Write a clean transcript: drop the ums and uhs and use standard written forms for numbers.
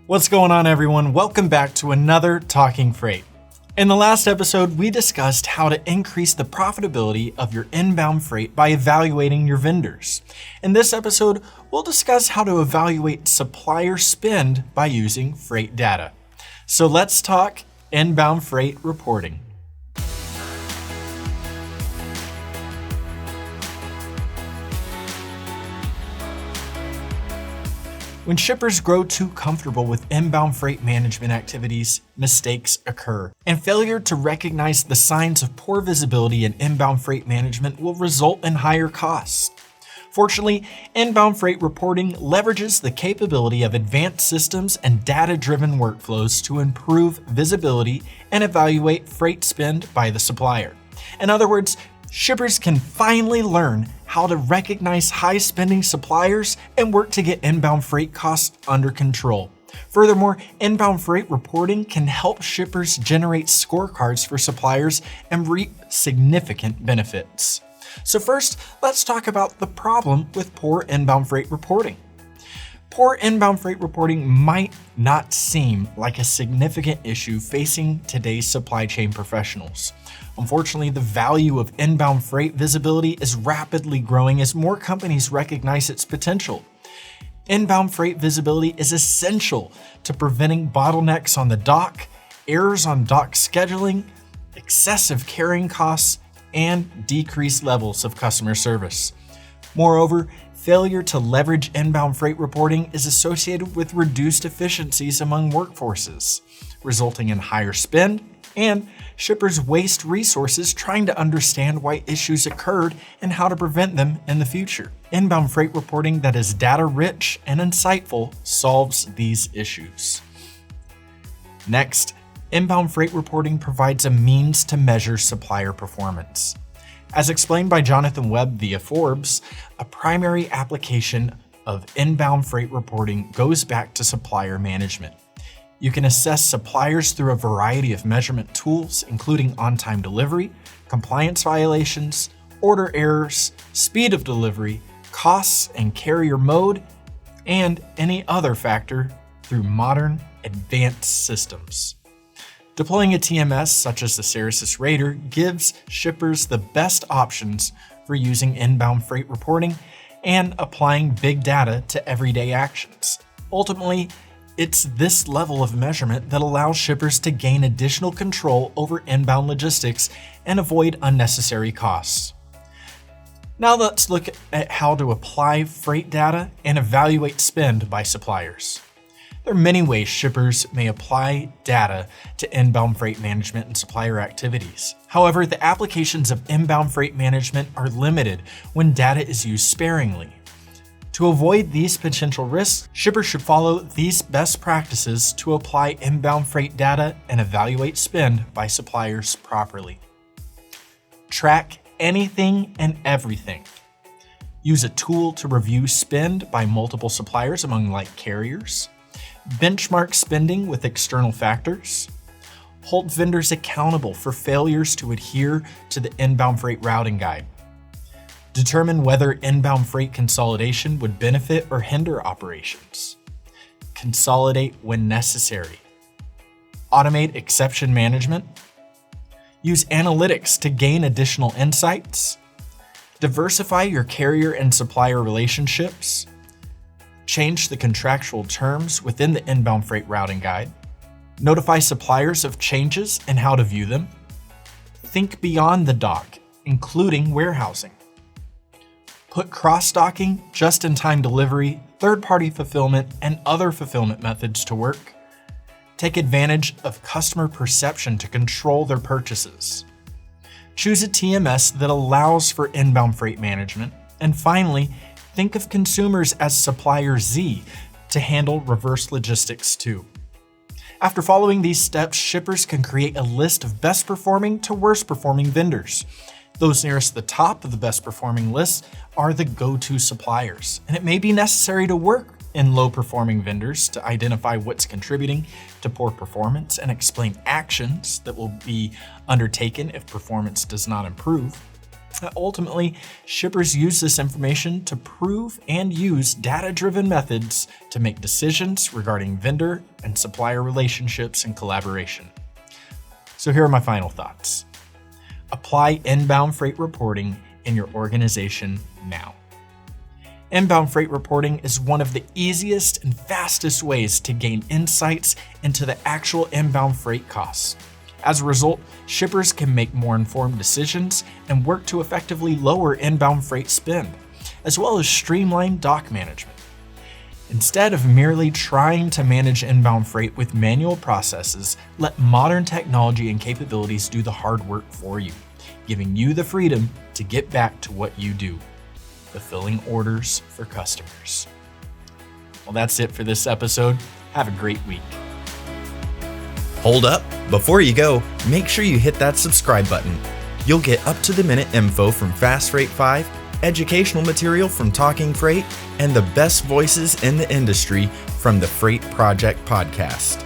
What's going on, everyone? Welcome back to another Talking Freight. In the last episode, we discussed how to increase the profitability of your inbound freight by evaluating your vendors. In this episode, we'll discuss how to evaluate supplier spend by using freight data. So let's talk inbound freight reporting. When shippers grow too comfortable with inbound freight management activities, mistakes occur, and failure to recognize the signs of poor visibility in inbound freight management will result in higher costs. Fortunately, inbound freight reporting leverages the capability of advanced systems and data-driven workflows to improve visibility and evaluate freight spend by the supplier. In other words, shippers can finally learn how to recognize high-spending suppliers and work to get inbound freight costs under control. Furthermore, inbound freight reporting can help shippers generate scorecards for suppliers and reap significant benefits. So first, let's talk about the problem with poor inbound freight reporting. Poor inbound freight reporting might not seem like a significant issue facing today's supply chain professionals. Unfortunately, the value of inbound freight visibility is rapidly growing as more companies recognize its potential. Inbound freight visibility is essential to preventing bottlenecks on the dock, errors on dock scheduling, excessive carrying costs, and decreased levels of customer service. Moreover, failure to leverage inbound freight reporting is associated with reduced efficiencies among workforces, resulting in higher spend, and shippers waste resources trying to understand why issues occurred and how to prevent them in the future. Inbound freight reporting that is data-rich and insightful solves these issues. Next, inbound freight reporting provides a means to measure supplier performance. As explained by Jonathan Webb via Forbes, a primary application of inbound freight reporting goes back to supplier management. You can assess suppliers through a variety of measurement tools, including on-time delivery, compliance violations, order errors, speed of delivery, costs and carrier mode, and any other factor through modern, advanced systems. Deploying a TMS such as the Ceresys Raider gives shippers the best options for using inbound freight reporting and applying big data to everyday actions. Ultimately, it's this level of measurement that allows shippers to gain additional control over inbound logistics and avoid unnecessary costs. Now let's look at how to apply freight data and evaluate spend by suppliers. There are many ways shippers may apply data to inbound freight management and supplier activities. However, the applications of inbound freight management are limited when data is used sparingly. To avoid these potential risks, shippers should follow these best practices to apply inbound freight data and evaluate spend by suppliers properly. Track anything and everything. Use a tool to review spend by multiple suppliers among like carriers. Benchmark spending with external factors. Hold vendors accountable for failures to adhere to the inbound freight routing guide. Determine whether inbound freight consolidation would benefit or hinder operations. Consolidate when necessary. Automate exception management. Use analytics to gain additional insights. Diversify your carrier and supplier relationships. Change the contractual terms within the inbound freight routing guide. Notify suppliers of changes and how to view them. Think beyond the dock, including warehousing. Put cross-docking, just-in-time delivery, third-party fulfillment, and other fulfillment methods to work. Take advantage of customer perception to control their purchases. Choose a TMS that allows for inbound freight management. And finally, think of consumers as supplier Z to handle reverse logistics too. After following these steps, shippers can create a list of best performing to worst performing vendors. Those nearest the top of the best performing list are the go-to suppliers, and it may be necessary to work in low-performing vendors to identify what's contributing to poor performance and explain actions that will be undertaken if performance does not improve. Ultimately, shippers use this information to prove and use data-driven methods to make decisions regarding vendor and supplier relationships and collaboration. So here are my final thoughts. Apply inbound freight reporting in your organization now. Inbound freight reporting is one of the easiest and fastest ways to gain insights into the actual inbound freight costs. As a result, shippers can make more informed decisions and work to effectively lower inbound freight spend, as well as streamline dock management. Instead of merely trying to manage inbound freight with manual processes, let modern technology and capabilities do the hard work for you, giving you the freedom to get back to what you do, fulfilling orders for customers. Well, that's it for this episode. Have a great week. Hold up, before you go, make sure you hit that subscribe button. You'll get up-to-the-minute info from Fast Freight 5, educational material from Talking Freight, and the best voices in the industry from the Freight Project podcast.